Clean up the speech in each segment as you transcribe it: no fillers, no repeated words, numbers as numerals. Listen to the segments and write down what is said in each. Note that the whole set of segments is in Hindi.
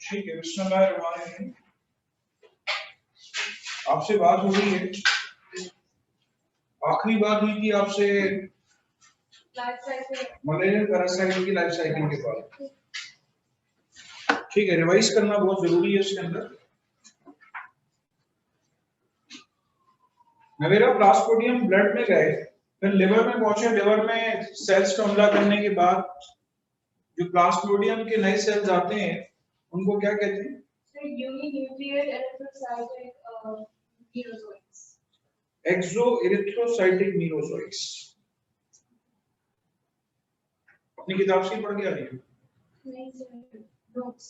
ठीक है, बिस्मिल्लाहिर्रहमानिर्रहीम। आपसे बात हो रही है, आखिरी बात हुई थी आपसे मलेरिया पैरासाइट की लाइफ साइकिल के बारे में। ठीक है, रिवाइज करना बहुत जरूरी है इसके अंदर। नवेरा प्लास्मोडियम ब्लड में गए, फिर लिवर में पहुंचे। लिवर में सेल्स पर हमला करने के बाद जो प्लास्मोडियम के नए सेल्स आते हैं उनको क्या कहते हैं? एक्सोएरिथ्रोसाइटिक मीरोजोइट्स। अपनी किताब से पढ़ के आ रही है? नहीं सर, नोट्स।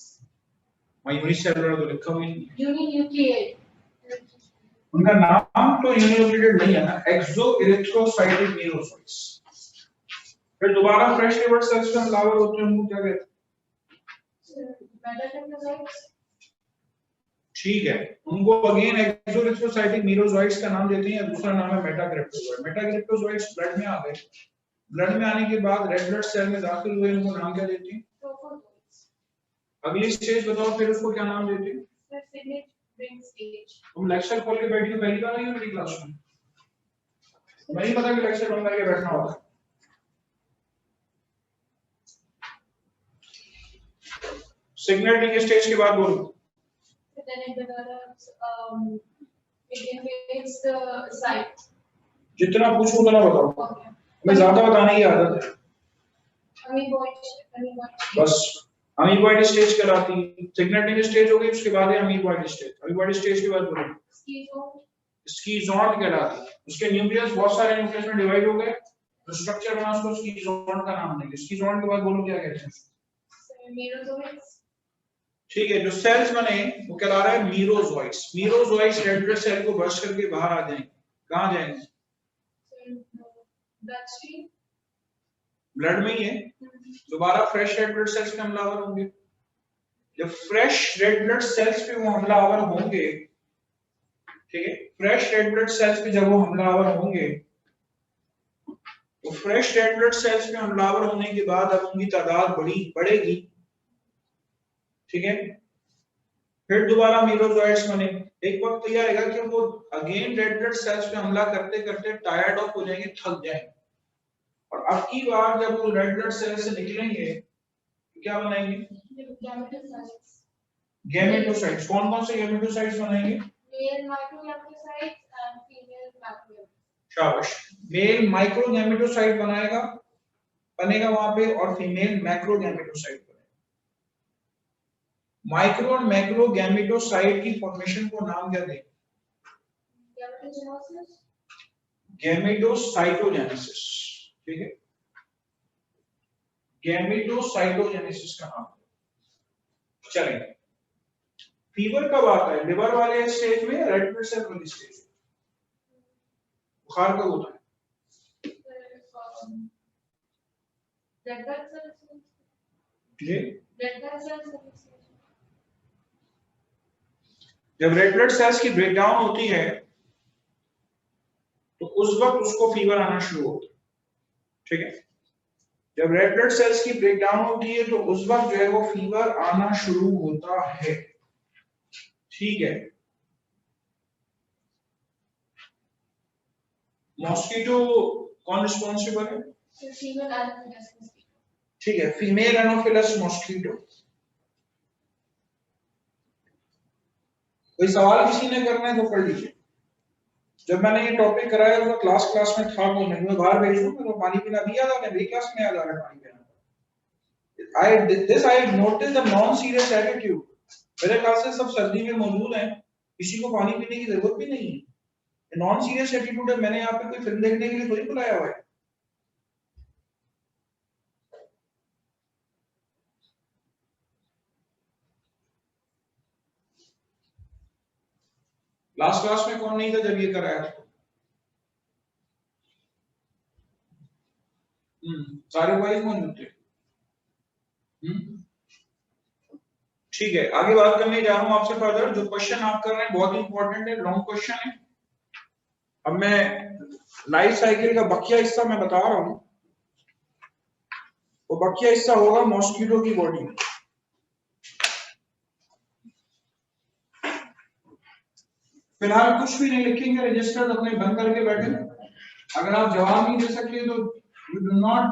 यूनिसेलुलर तो लिखा हुआ है। यूनिन्यूक्लिएट। उनका नाम तो यूनिन्यूक्लिएटेड नहीं है ना, एक्सोएरिथ्रोसाइटिक मीरोजोइट्स। फिर दोबारा फ्रेश लिवर सेल्स में हमलावर होते हैं, उनको क्या कहते हैं? ठीक है, उनको अगेन एक्सोएरिथ्रोसाइटिक मीरोजोइट्स का नाम देते हैं, दूसरा नाम है मेटाक्रिप्टोजोइट। मेटाक्रिप्टोजोइट्स ब्लड में आ गए, ब्लड में आने के बाद रेड ब्लड सेल में दाखिल हुए, उनको नाम क्या देते हैं? अगली स्टेज बताओ, फिर उसको क्या नाम देते हैं? तुम लेक्चर खोल के बैठी हो, पहली बार आई हो मेरी क्लास में? मैं नहीं पता कि लेक्चर बंद करके बैठना होगा। सिग्नलिंग स्टेज के बाद बोलो। जितना पूछूं उतना बताओ, मैं ज्यादा बताने की आदत है। बस अमीबॉइड स्टेज कहलाती है। सिग्नलिंग स्टेज हो गई, उसके बाद है अमीबॉइड स्टेज। अमीबॉइड स्टेज के बाद बोलो स्कीज़ोन कहलाती है। उसके न्यूक्लियस बहुत सारे न्यूक्लियस में डिवाइड हो गए, तो स्ट्रक्चर बना, उसको स्कीज़ोन का नाम देंगे। स्कीज़ोन के बाद बोलो क्या कहते हैं? ठीक है, जो सेल्स बने वो कहला रहा है मीरोजोइट्स। मीरोजोइट्स रेड ब्लड सेल को बर्स्ट करके बाहर आ जाएंगे। कहां जाएंगे? ब्लड में ही है। दोबारा फ्रेश रेड ब्लड सेल्स पे हमलावर होंगे। जब फ्रेश रेड ब्लड सेल्स पे वो हमलावर होंगे, ठीक है, फ्रेश रेड ब्लड सेल्स पे जब वो हमलावर होंगे, तो फ्रेश रेड ब्लड सेल्स पे हमलावर होने के बाद अब उनकी तादाद बढ़ेगी। ठीक है, फिर दोबारा मीरोजोइट्स बने। एक वक्त तो यह आएगा कि वो अगेन रेड ब्लड सेल्स पे हमला करते करते टायर्ड ऑफ हो जाएंगे, थक जाएंगे, और अब की बार जब वो रेड ब्लड सेल से निकलेंगे तो क्या बनाएंगे? गैमेटोसाइट्स। कौन कौन से गैमेटोसाइट्स बनाएंगे? Male microgametocytes and female macrogametocytes. शाबाश, मेल माइक्रोगैमेटोसाइट बनेगा वहां पे, और फीमेल मैक्रोगैमेटोसाइट। माइक्रो और मैक्रो गैमेटोसाइट की फॉर्मेशन को नाम क्या दें? गैमेटोसाइटोजेनेसिस। ठीक है, गैमेटोसाइटोजेनेसिस का नाम। चलेंगे, फीवर कब आता है? लिवर वाले स्टेज में, रेड ब्लड सेल वाली स्टेज में। बुखार कब होता है? जब रेड ब्लड सेल्स की ब्रेकडाउन होती है तो उस वक्त उसको फीवर आना शुरू होता है। ठीक है, जब रेड ब्लड सेल्स की ब्रेकडाउन होती है तो उस वक्त जो है वो फीवर आना शुरू होता है। ठीक है, मॉस्किटो कौन रिस्पॉन्सिबल है? ठीक है, फीमेल एनोफिलस मॉस्किटो। कोई सवाल किसी ने करना है तो पढ़ लीजिए। जब मैंने ये टॉपिक कराया तो क्लास में था, तो नहीं मैं बाहर भेज दूं, तो पानी पीना भी याद आ रहा है, क्लास में याद आ रहा है पानी पीना। I noticed the non-serious attitude. मेरे ख्याल से सब सर्दी में मौजूद हैं, किसी को पानी पीने की जरूरत भी नहीं है। नॉन सीरियस एटीट्यूड है। मैंने यहाँ पे कोई फिल्म देखने के लिए थोड़ी बुलाया हुआ है। लास्ट क्लास में कौन नहीं था जब ये कराया था? सारे बॉयज मौजूद थे। ठीक है, आगे बात करने जा रहा हूं आपसे फर्दर। जो क्वेश्चन आप कर रहे हैं बहुत इंपॉर्टेंट है, लॉन्ग क्वेश्चन है। अब मैं लाइफ साइकिल का बकिया हिस्सा मैं बता रहा हूं, वो बकिया हिस्सा होगा मॉस्किटो की बॉडी में। फिलहाल कुछ भी नहीं लिखेंगे, रजिस्टर अपने बंद करके बैठे। अगर आप जवाब नहीं दे सकते तो you do not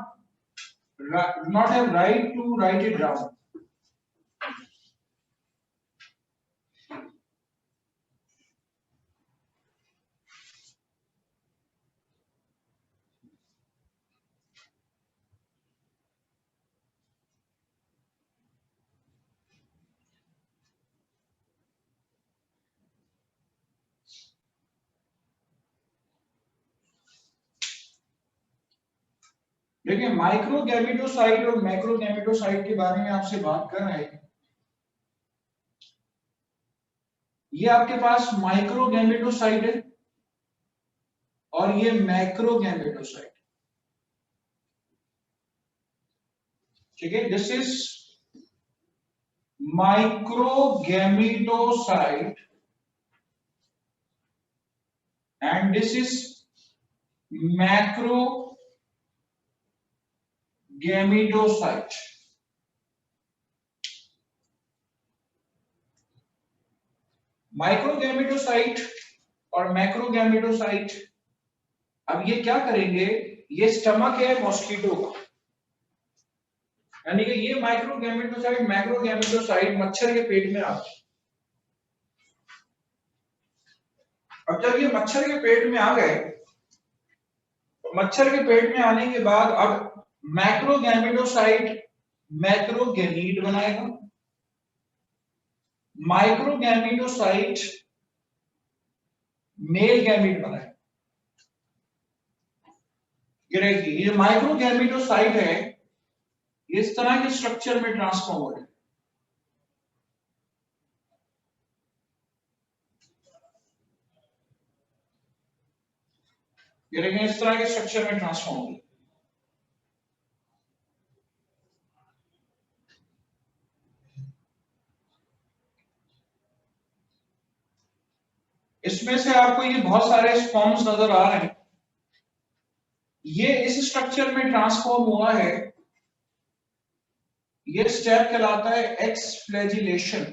have right to write it down. देखिए माइक्रोगैमेटोसाइट और मैक्रोगैमेटोसाइट के बारे में आपसे बात कर रहे हैं। ये आपके पास माइक्रोगैमेटोसाइट है और ये मैक्रोगैमेटोसाइट, ठीक है। This is microgametocyte and this is macrogametocyte. Microgametocyte और मैक्रोगैमेटोसाइट, अब ये क्या करेंगे, ये स्टमक है मॉस्किटो का, यानी कि ये माइक्रोगैमेटोसाइट मैक्रोगैमेटोसाइट मच्छर के पेट में आते हैं। अब जब ये मच्छर के पेट में आ गए, तो मच्छर के पेट में आने के बाद अब मैक्रोगैमेटोसाइट मैक्रोगैमीट बनाएगा, माइक्रोगैमेटोसाइट मेल गैमीट बनाएगा। ये जो माइक्रोगैमेटोसाइट है ये इस तरह के स्ट्रक्चर में ट्रांसफॉर्म हो रहे हैं। ये देखिए इस तरह के स्ट्रक्चर में ट्रांसफॉर्म हो रहे हैं। इसमें से आपको ये बहुत सारे स्पॉर्म्स नजर आ रहे हैं। ये इस स्ट्रक्चर में ट्रांसफॉर्म हुआ है, ये स्टेप कहलाता है एक्सफ्लैजिलेशन,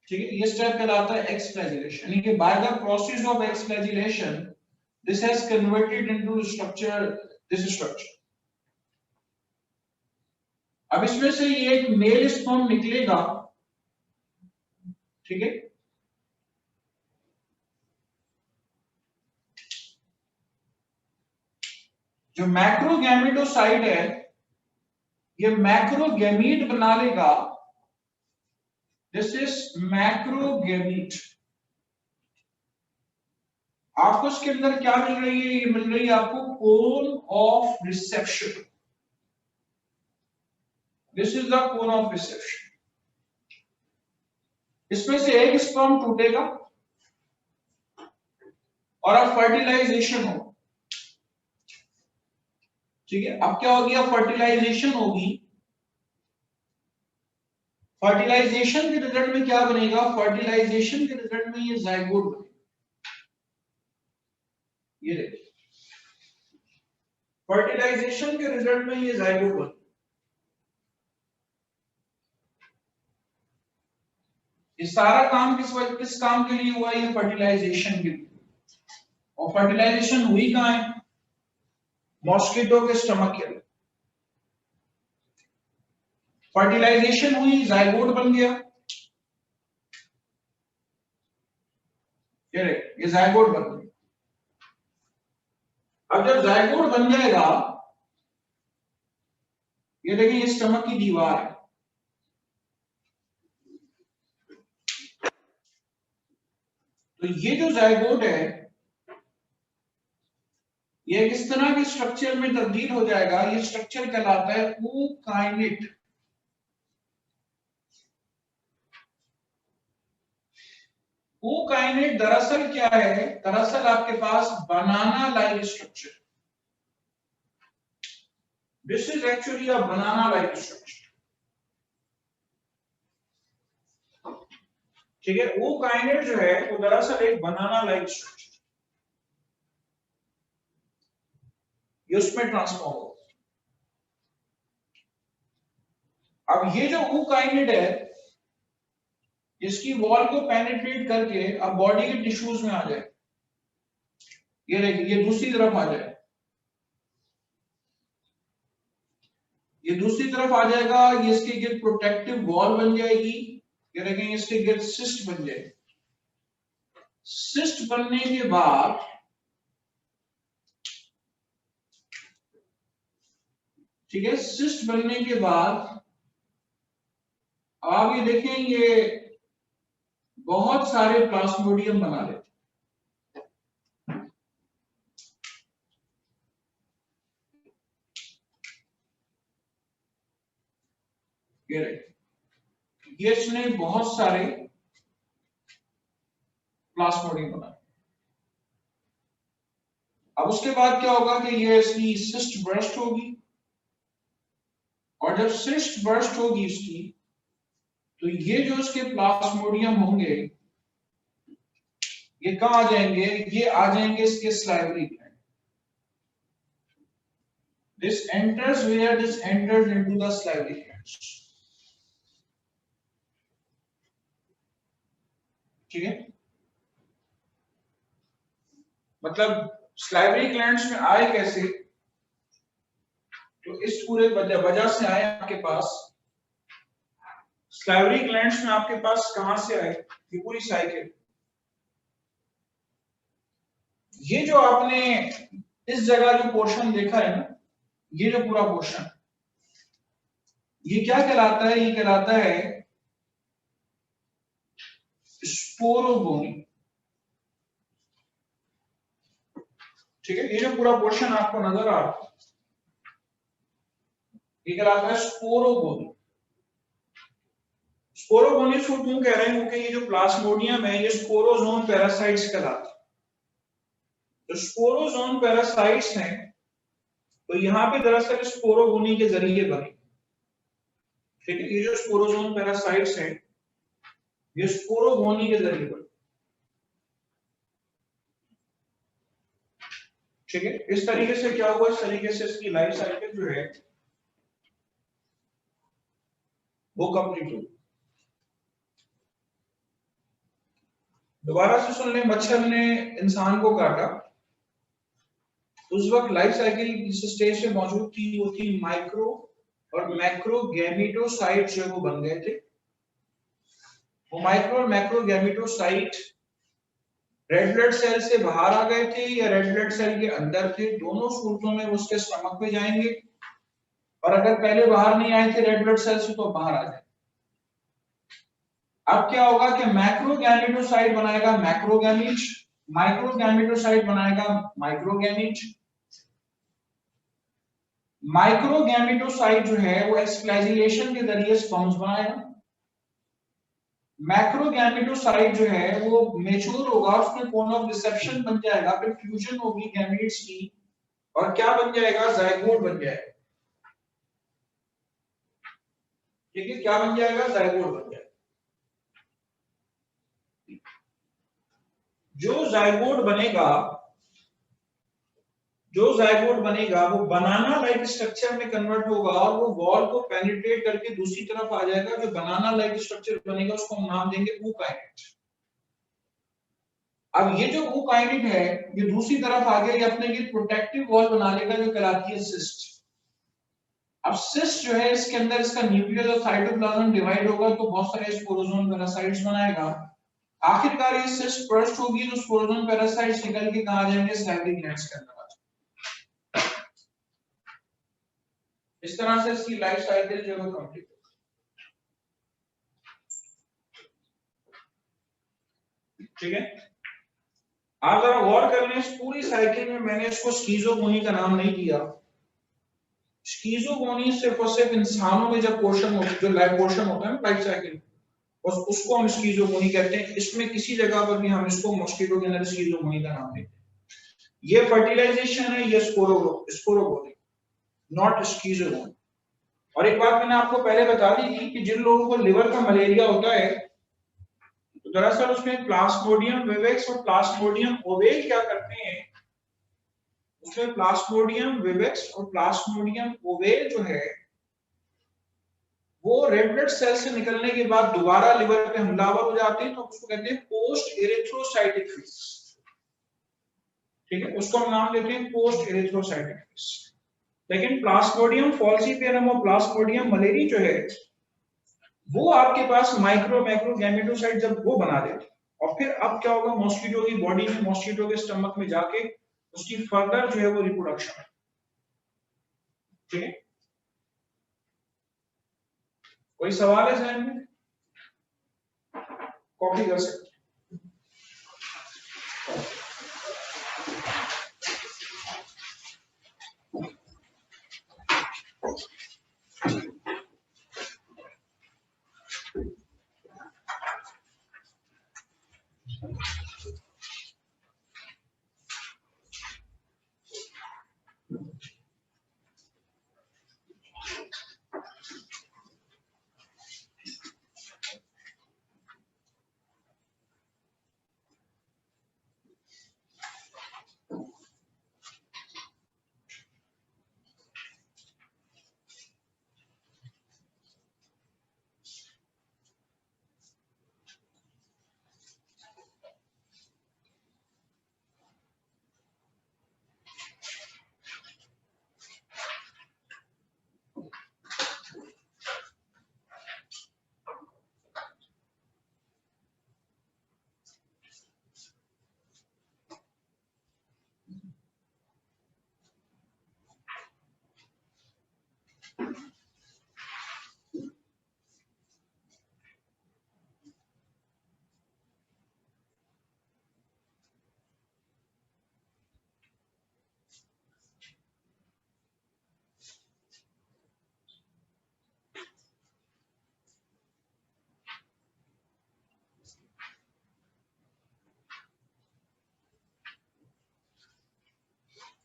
ठीक है। ये स्टेप कहलाता है एक्सफ्लैजिलेशन, यानी कि by the process of exflagellation this has converted into structure, this structure. अब इसमें से ये एक मेल स्पर्म निकलेगा, ठीक है। जो मैक्रोगैमेटोसाइट है ये मैक्रोगैमीट बना लेगा, दिस इज मैक्रोगैमीट। आपको इसके अंदर क्या मिल रही है, ये मिल रही है आपको cone of reception, this is the cone of reception. इसमें से एक स्पर्म टूटेगा और अब फर्टिलाइजेशन हो, ठीक है। अब क्या होगी, अब फर्टिलाइजेशन होगी। फर्टिलाइजेशन के रिजल्ट में क्या बनेगा, फर्टिलाइजेशन के रिजल्ट में ये जाइगोट बनेगा। ये देखिए फर्टिलाइजेशन के रिजल्ट में ये जाइगोट बनेगा। ये सारा काम किस काम के लिए हुआ, ये फर्टिलाइजेशन के लिए। और फर्टिलाइजेशन हुई कहां है, मॉस्किटो के स्टमक के अंदर। फर्टिलाइजेशन हुई, जाइगोट बन गया, ये जाइगोट बन गया। अब जब जाइगोट बन जाएगा, ये देखिए ये स्टमक की दीवार है, तो ये जो जाइगोट है ये किस तरह के स्ट्रक्चर में तब्दील हो जाएगा, ये स्ट्रक्चर कहलाता है ookinete। ookinete दरअसल क्या है, दरअसल आपके पास banana like structure, this is actually a banana like structure, ठीक है। ookinete जो है वो दरअसल एक बनाना लाइक स्ट्रक्चर, ये उसमें ट्रांसफॉर्म हो। अब ये जो ookinete है इसकी वॉल को पेनिट्रेट करके अब बॉडी के टिश्यूज में आ जाए। ये देखिए, ये दूसरी तरफ आ जाए, ये दूसरी तरफ आ जाएगा, ये इसके गिर्द प्रोटेक्टिव वॉल बन जाएगी। ये देखेंगे इसके गिर्द सिस्ट बन जाएगी। सिस्ट बनने के बाद ठीक है, सिस्ट बनने के बाद आप ये देखें, ये बहुत सारे प्लाज्मोडियम बना लेते। ये इसने बहुत सारे प्लाज्मोडियम बनाए। अब उसके बाद क्या होगा कि ये इसकी सिस्ट बर्स्ट होगी, और जब सिस्ट बर्स्ट होगी इसकी, तो ये जो इसके प्लाज्मोडियम होंगे ये कहां आ जाएंगे? ये आ जाएंगे इसके salivary gland. This enters where? This enters into the salivary glands. ठीक है, मतलब स्लाइवरी ग्लैंड्स में आए कैसे? तो इस पूरे वजह से आए आपके पास। स्लाइवरी ग्लैंड्स में आपके पास कहां से आए? ये पूरी साइकिल, ये जो आपने इस जगह जो पोर्शन देखा है ना, ये जो पूरा पोर्शन, ये क्या कहलाता है? ये कहलाता है स्पोरोगोनी। ठीक है, ये जो पूरा पोर्शन आपको नजर आ रहा है, ये कहलाता है स्पोरोगोनी। स्पोरोगोनी को क्यों कह रहे हैं? क्योंकि ये जो प्लाज्मोडियम है ये स्पोरोजोन पैरासाइट्स कहलाते हैं। तो स्पोरोजोन पैरासाइट्स हैं, तो यहाँ पे दरअसल स्पोरोगोनी के जरिए बने। ठीक है, ये जो स्पोरोजोन पैरासाइट्स हैं ये स्पोरोगोनी के जरिए बने। ठीक है, इस तरीके से क्या हुआ? इस तरीके से इसकी लाइफ साइकिल जो है वो कंप्लीट हो। दोबारा से सुन लें, मच्छर ने इंसान को काटा, उस वक्त लाइफ साइकिल जिस स्टेज पे मौजूद थी वो थी माइक्रो और मैक्रो गैमेटोसाइट जो वो बन गए थे। वो माइक्रो और macro gametocyte red blood cell से बाहर आ गए थे या रेड ब्लड सेल के अंदर थे, दोनों सूरतों में उसके स्टमक में जाएंगे। और अगर पहले बाहर नहीं आए थे रेड ब्लड सेल से तो बाहर आ जाए। अब क्या होगा कि मैक्रो गैमेटोसाइट बनाएगा मैक्रोगैमीट, माइक्रो गैमेटोसाइट बनाएगा माइक्रोगैमीट। माइक्रोगैमेटोसाइट जो है वो एक्सप्लाइजिलेशन के जरिए स्पर्म्स बनाएगा। मैक्रोगैमेटोसाइट जो है वो मैच्योर होगा, उसमें कोन ऑफ रिसेप्शन बन जाएगा, फिर फ्यूजन होगी गैमीट्स की और क्या बन जाएगा? जायगोट बन जाएगा। ठीक है, क्या बन जाएगा? जायगोट बन जाएगा। जो जायगोट बनेगा वो बनाना लाइक स्ट्रक्चर में कन्वर्ट होगा और वो वॉल को पेनिट्रेट करके दूसरी तरफ आ जाएगा। जो बनाना लाइक स्ट्रक्चर बनेगा उसको हम नाम देंगे ऊकाइनेट। अब ये जो ऊकाइनेट है ये दूसरी तरफ आ गया, ये अपने लिए प्रोटेक्टिव वॉल बना लेगा जो कहलाती है सिस्ट। अब सिस्ट जो है इसके अंदर इसका न्यूक्लियस और साइटोप्लाज्म डिवाइड होगा तो बहुत सारे स्पोरोजोन पैरासाइट्स बनाएगा। आखिरकार ये सिस्ट बर्स्ट होगी तो स्पोरोजोन पैरासाइट्स निकल के कहां आ जाएंगे? स्लाइवरी ग्लैंड्स के अंदर आ जाएंगे। इस तरह से इसकी लाइफ साइकिल जो है कंप्लीट होगी। ठीक है, आप जरा गौर कर लें, इस पूरी साइकिल में मैंने इसको स्कीजोगोनी का नाम नहीं दिया। स्कीजोगोनी सिर्फ और सिर्फ इंसानों में जब पोर्शन होता है, जो लाइफ पोर्शन होता है ना लाइफ साइकिल, बस उसको हम स्कीजोगोनी कहते हैं। इसमें किसी जगह पर भी हम इसको मॉस्किटो के अंदर स्कीजोगोनी का नाम देते हैं। ये फर्टिलाइजेशन है, ये स्पोरोगोनी, नॉट स्कीजोगोनी। और एक बात मैंने आपको पहले बता दी थी कि जिन लोगों को लिवर का मलेरिया होता है तो दरअसल उसमें प्लाज्मोडियम विवेक्स और प्लाज्मोडियम ओवेल क्या करते हैं, उसमें प्लाज्मोडियम विवेक्स और प्लाज्मोडियम ओवेल जो है वो रेड ब्लड सेल से निकलने के बाद दोबारा लिवर पे हमलावर हो जाते हैं, तो उसको कहते हैं पोस्ट एरिथ्रोसाइटिक फेज। ठीक है, उसको हम नाम देते हैं पोस्ट एरिथ्रोसाइटिक फेज। लेकिन प्लास्मोडियम फॉल्सीपियरम और प्लास्मोडियम मलेरी जो है वो आपके पास माइक्रो मैक्रो गैमेटोसाइट जब वो बना देते हैं, और फिर अब क्या होगा, मॉस्किटो की बॉडी में, मॉस्किटो के स्टमक में जाके उसकी फर्दर जो है वो रिप्रोडक्शन। ठीक है, कोई सवाल है जहन में? कॉपी कर सकते।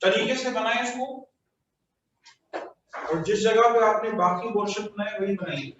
तरीके से बनाए इसको, और जिस जगह पे आपने बाकी पोर्शन बनाए वही बनाइए।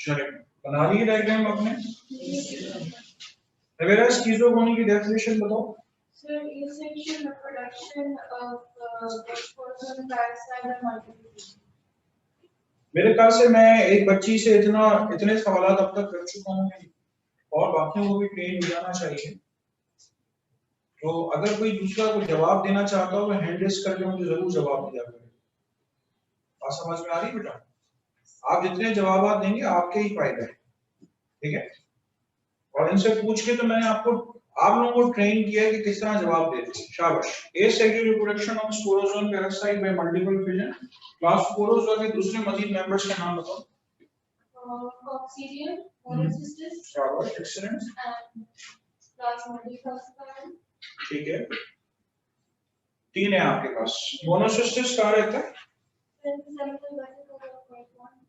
चलिए बना ली डायग्राम आपने। अगर स्किज़ोफ्रेनिया की डेफिनेशन बताओ। Sir, you said the production of dextrose peroxide and multiple. मेरे ख्याल से मैं एक बच्ची से इतने सवाल अब तक कर चुका हूँ और बाकियों को भी ट्रेन हो जाना चाहिए। तो अगर कोई दूसरा को जवाब देना चाहता हो तो हैंड रेस करके मुझे जरूर जवाब दिया करें। बात समझ में आ रही बेटा? आप जितने जवाब देंगे आपके ही फायदा है, ठीक है? और इनसे पूछ के तो मैंने आप लोगों को ट्रेन किया है कि किस तरह जवाब देते हैं। शाबाश। Asexual reproduction of sporozoan parasite bye multiple fission. Class Sporozoa के दूसरे मजीद मेंबर्स के नाम बताओ। Coccidium, Monocysts, शाबाश, एक्सीलेंट, and Plasmodium falciparum. ठीक है, 3 है आपके पास। मोनोसिस्टिस कहाँ रहता है?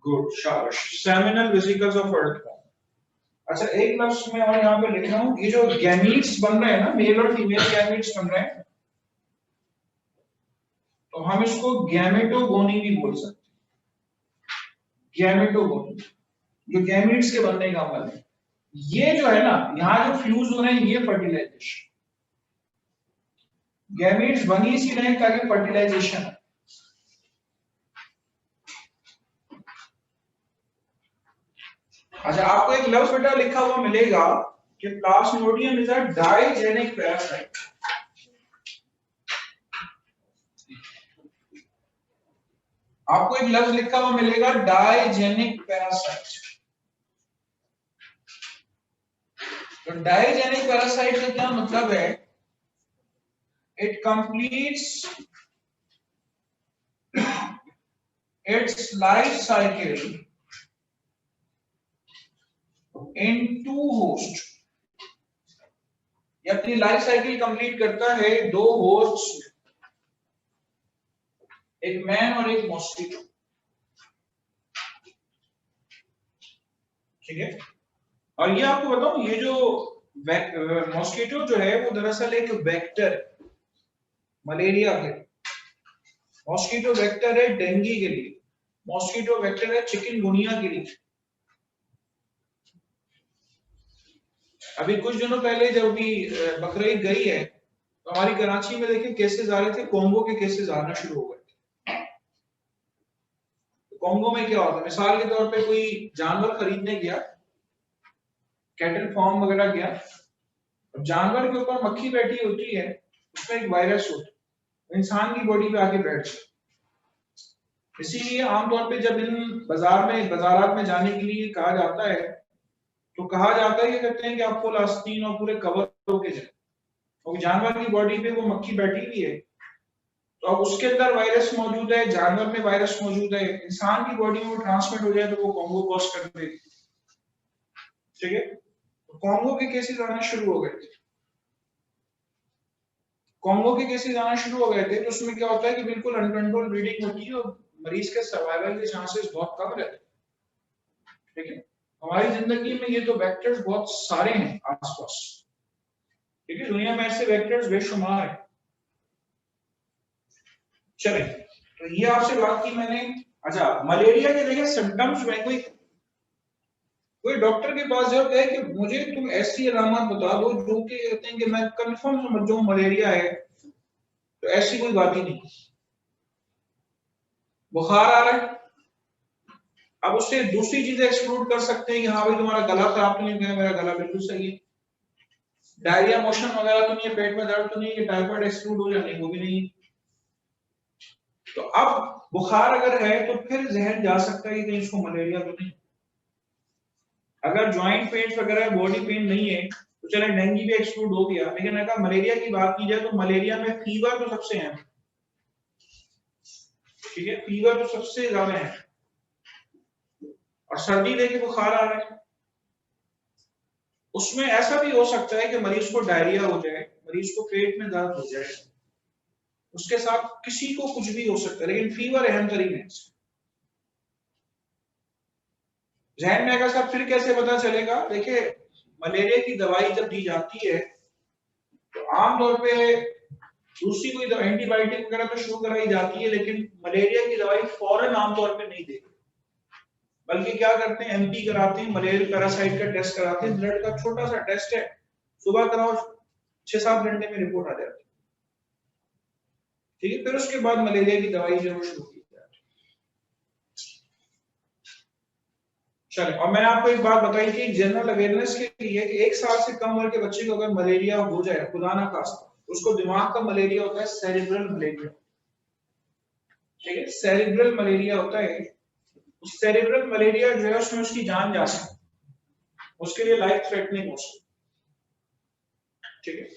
गुड, शाबाश। Seminal vesicles of earth. अच्छा, एक लफ्ज मैं और यहाँ पे लिख रहा हूँ, ये जो गैमीट्स बन रहे हैं ना, मेल और फीमेल गैमीट्स बन रहे हैं, तो हम इसको गैमेटोगोनी भी बोल सकते हैं। गैमेटोगोनी, जो गैमीट्स के बनने का अमल है। ये जो है ना, यहाँ जो फ्यूज हो रहे हैं, ये फर्टिलाइजेशन। गैमीट्स बनी इसलिए ताकि फर्टिलाइजेशन है। अच्छा, आपको एक लफ्ज बेटा लिखा हुआ मिलेगा कि Plasmodium is a digenic parasite. आपको एक लफ्ज लिखा हुआ मिलेगा डाइजेनिक पैरासाइट। तो डाइजेनिक पैरासाइट का क्या मतलब है? It completes it's life cycle in 2 host. ये अपनी लाइफ साइकिल कंप्लीट करता है 2 होस्ट, एक मैन और एक मॉस्किटो, ठीक है? और ये आपको बताऊं, ये जो मॉस्किटो जो है वो दरअसल एक वेक्टर है मलेरिया के। मॉस्किटो वेक्टर है डेंगू के लिए, मॉस्किटो वेक्टर है चिकनगुनिया के लिए। अभी कुछ दिनों पहले जब भी बकरीद गई है तो हमारी कराची में देखिए केसेस आ रहे थे, कोंगो के केसेस आना शुरू हो गए थे। कोंगो में क्या होता है, मिसाल के तौर पे कोई जानवर खरीदने गया, कैटल फार्म वगैरह गया, अब जानवर के ऊपर मक्खी बैठी होती है, उसमें एक वायरस होता है, इंसान की बॉडी पे आके बैठ जाए। इसीलिए आमतौर पे जब इन बाजारात में जाने के लिए कहा जाता है तो कहा जाता है, ये कहते हैं कि आप फुल आस्तीन और पूरे कवर होके जाए, और जानवर की बॉडी पे वो मक्खी बैठी हुई है तो अब उसके अंदर वायरस मौजूद है, जानवर में वायरस मौजूद है, इंसान की बॉडी में वो ट्रांसमिट हो जाए तो वो कोंगो कॉज कर देगी, ठीक है? तो कोंगो के केसेस आना शुरू हो गए थे। कोंगो के केसेस आना शुरू हो गए थे तो उसमें क्या होता है कि बिल्कुल अनकंट्रोल ब्लीडिंग होती है और मरीज के सर्वाइवल के चांसेस बहुत कम रहते हैं, ठीक है? हमारी जिंदगी में ये तो वेक्टर्स बहुत सारे हैं आसपास, ठीक है? दुनिया में ऐसे वेक्टर्स बेशुमार है। चले, तो ये आपसे बात की मैंने। अच्छा, मलेरिया के देखें सिम्टम्स में कोई डॉक्टर के पास जब गए कि मुझे तुम ऐसी अलामत बता दो जो कि कहते हैं कि मैं कंफर्म समझ जाऊं मलेरिया है, तो ऐसी कोई बात ही नहीं। बुखार आ रहा है, अब उससे दूसरी चीजें एक्सक्लूड कर सकते हैं कि हाँ भाई तुम्हारा गला खराब तो नहीं है, मेरा गला बिल्कुल सही है। डायरिया, मोशन वगैरह तो नहीं है, पेट में दर्द तो नहीं है, टाइफाइड एक्सक्लूड हो जाए, वो भी नहीं है। तो अब बुखार अगर है तो फिर जहन जा सकता है कि कहीं इसको मलेरिया तो नहीं। अगर ज्वाइंट पेन वगैरह बॉडी पेन नहीं है तो चले डेंगू भी एक्सक्लूड हो गया, लेकिन अगर मलेरिया की बात की जाए तो मलेरिया में फीवर तो सबसे है, ठीक है? फीवर तो सबसे ज्यादा है, और सर्दी देके बुखार आ रहा है। उसमें ऐसा भी हो सकता है कि मरीज को डायरिया हो जाए, मरीज को पेट में दर्द हो जाए, उसके साथ किसी को कुछ भी हो सकता है, लेकिन फीवर अहम तरीन है। जहन में आएगा साहब फिर कैसे पता चलेगा? देखिए, मलेरिया की दवाई जब दी जाती है तो आमतौर पे दूसरी कोई एंटीबायोटिक वगैरह तो शुरू कराई जाती है, लेकिन मलेरिया की दवाई फौरन आमतौर पे नहीं देती। बल्कि क्या करते हैं, एमपी कराते हैं, मलेरियल पैरासाइट का टेस्ट कराते हैं, ब्लड का छोटा सा टेस्ट है, सुबह कराओ 6-7 घंटे में रिपोर्ट आ जाती है। ठीक है, फिर उसके बाद मलेरिया की दवाई जरूर शुरू की जाती है। चले, और मैंने आपको एक बात बताई कि जनरल अवेयरनेस के लिए 1 साल से कम उम्र के बच्चे को अगर मलेरिया हो जाए, खुदा ना खास्ता, उसको दिमाग का मलेरिया होता है, सेरिब्रल मलेरिया। ठीक है, सेरिब्रल मलेरिया होता है। उस सेरिब्रल मलेरिया जो है उसमें उसकी जान जा सकती है, उसके लिए लाइफ थ्रेटनिंग हो सकती है। ठीक है,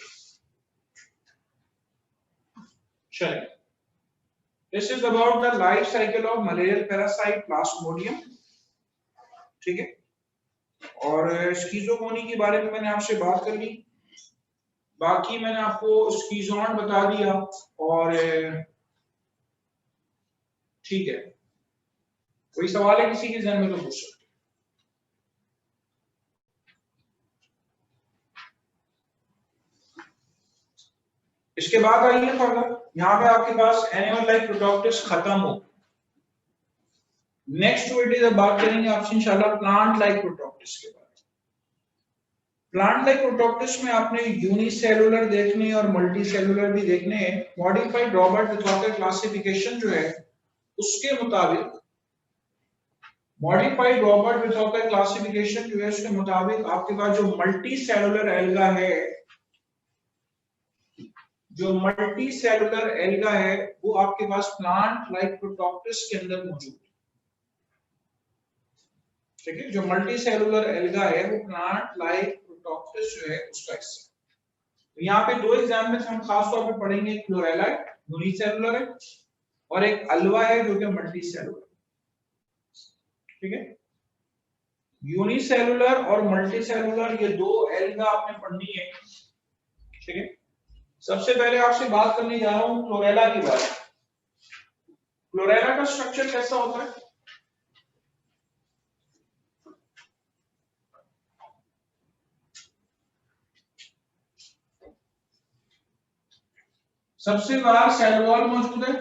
चलिए, this is about the life cycle of malarial parasite Plasmodium. ठीक है, और स्कीजोकोनी के बारे में मैंने आपसे बात कर ली, बाकी मैंने आपको स्कीजोन बता दिया। और ठीक है, कोई सवाल है किसी के जहन में तो पूछ सकते। इसके बाद आइए फर्दर, यहाँ पे आपके पास एनिमल लाइक प्रोटोक्टिस खत्म हो। नेक्स्ट वीडियो बात करेंगे आपसे इंशाल्लाह प्लांट लाइक प्रोटोक्टिस के बारे में। प्लांट लाइक प्रोटोक्टिस में आपने यूनिसेलुलर देखने और मल्टी सेलुलर भी देखने हैं। मॉडिफाइड रॉबर्ट विथॉकर क्लासिफिकेशन जो है उसके मुताबिक, मॉडिफाइड रॉबर्ट विथॉकर क्लासिफिकेशन जो है उसके मुताबिक आपके पास जो मल्टी सेलुलर एल्गा है, जो मल्टी सेलुलर एल्गा है वो आपके पास प्लांट लाइक प्रोटोक्टिस के अंदर मौजूद है। ठीक है, जो मल्टी सेलुलर एल्गा है वो प्लांट लाइक प्रोटोक्टिस जो है उसका हिस्सा। तो यहाँ पे 2 एग्जाम में हम खास तौर पे पढ़ेंगे, क्लोरेला यूनिसेलुलर है और एक अल्वा है जो कि मल्टी सेलुलर। ठीक है, यूनिसेलुलर और मल्टी सेलुलर ये 2 एल्गा आपने पढ़नी है। ठीक है, सबसे पहले आपसे बात करने जा रहा हूं क्लोरेला के बारे में। क्लोरेला का स्ट्रक्चर कैसा होता है? सबसे बाहर सेल वॉल मौजूद है,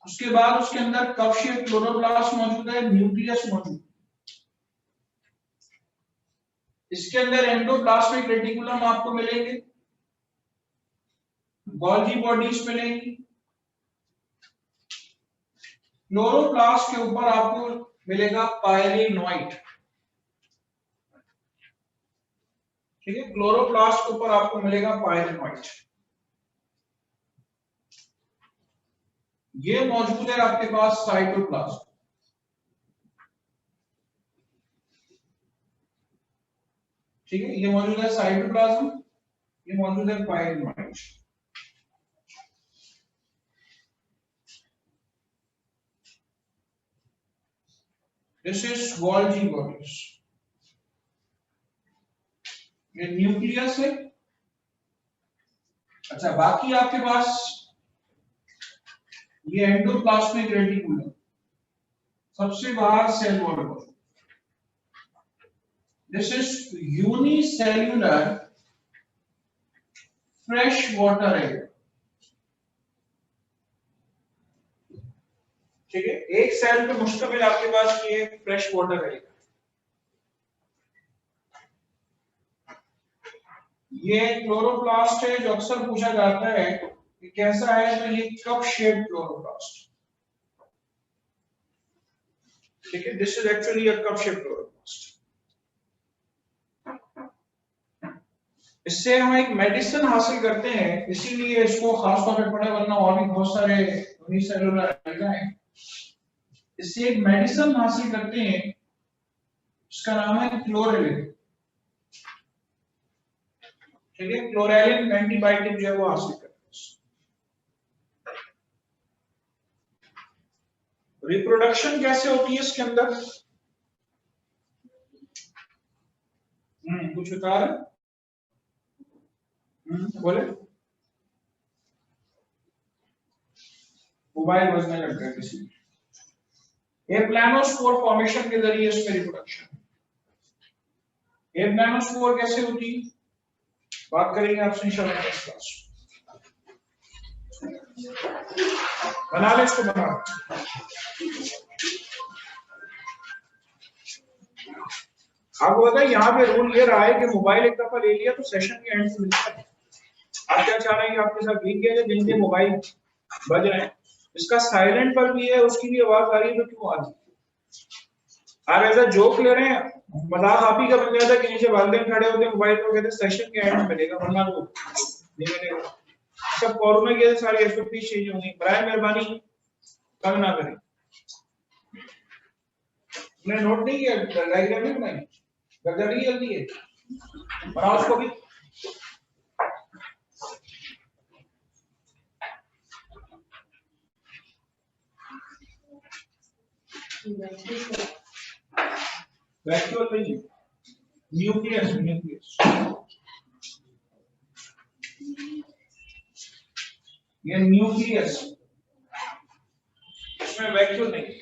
उसके बाद उसके अंदर कप शेप क्लोरोप्लास्ट मौजूद है, न्यूक्लियस मौजूद है। इसके अंदर एंडोप्लाज्मिक रेटिकुलम आपको मिलेंगे, गोल्गी बॉडीज मिलेंगी, क्लोरोप्लास्ट के ऊपर आपको मिलेगा पायलिनोइड। ठीक है, क्लोरोप्लास्ट के ऊपर आपको मिलेगा पायलिनोइड। ये मौजूद है आपके पास साइटोप्लाज्म। ठीक है, ये मौजूद है साइटोप्लाज्म, ये मौजूद है pyrenoid. This is Golgi bodies. ये न्यूक्लियस है। अच्छा, बाकी आपके पास ये एंडोप्लाज्मिक रेटिकुलम, सबसे बाहर cell wall. This is unicellular fresh water area. ठीक है, एक सेल पे मुश्तमिल आपके पास ये फ्रेश वाटर एरिया। ये क्लोरोप्लास्ट है जो अक्सर पूछा जाता है कि कैसा है, तो ये कप शेप क्लोरोप्लास्ट। ठीक है, this is actually a cup shape chloroplast. इससे हम एक मेडिसिन हासिल करते हैं, इसीलिए इसको खास तौर पे पढ़े, वरना और भी बहुत सारे यूनिसेलुलर एल्गा हैं। इससे एक मेडिसिन हासिल करते हैं, इसका नाम है क्लोरेलिन। ठीक है, क्लोरेलिन एंटीबायोटिक जो है वो हासिल करते हैं। रिप्रोडक्शन कैसे होती है इसके अंदर? कुछ बता रहे? बोले, मोबाइल बजने लग गया किसी। ये प्लानोस्पोर फॉर्मेशन के जरिए इसमें रिप्रोडक्शन। ये प्लानोस्पोर कैसे होती, बात करेंगे आपसे इंशाल्लाह नेक्स्ट क्लास। बना ले इसको, बना। आपको पता है यहाँ पे रूल ये रहा है कि मोबाइल एक दफा ले लिया तो सेशन के एंड से मिलता है। आप क्या चाह रहे हैं कि आपके साथ बीत गया जिनके मोबाइल बज रहे हैं, इसका साइलेंट पर भी है, उसकी भी आवाज आ रही है, तो क्यों आ रही है? आप ऐसा जोक ले रहे हैं, मजाक आप ही का बन जाता है कि नीचे वालिदैन खड़े होते हैं मोबाइल को कहते हैं सेशन के एंड में मिलेगा, वरना तो नहीं मिलेगा। सब कोरोना के सारी एसओपी चेंज होंगी, बराए मेहरबानी तंग ना करें। मैंने नोट नहीं किया, डायग्राम नहीं बनाई, गर्दन नहीं जल्दी है बनाओ उसको भी। वैक्यूल नहीं, न्यूक्लियस, न्यूक्लियस ये न्यूक्लियस, इसमें वैक्यूल नहीं।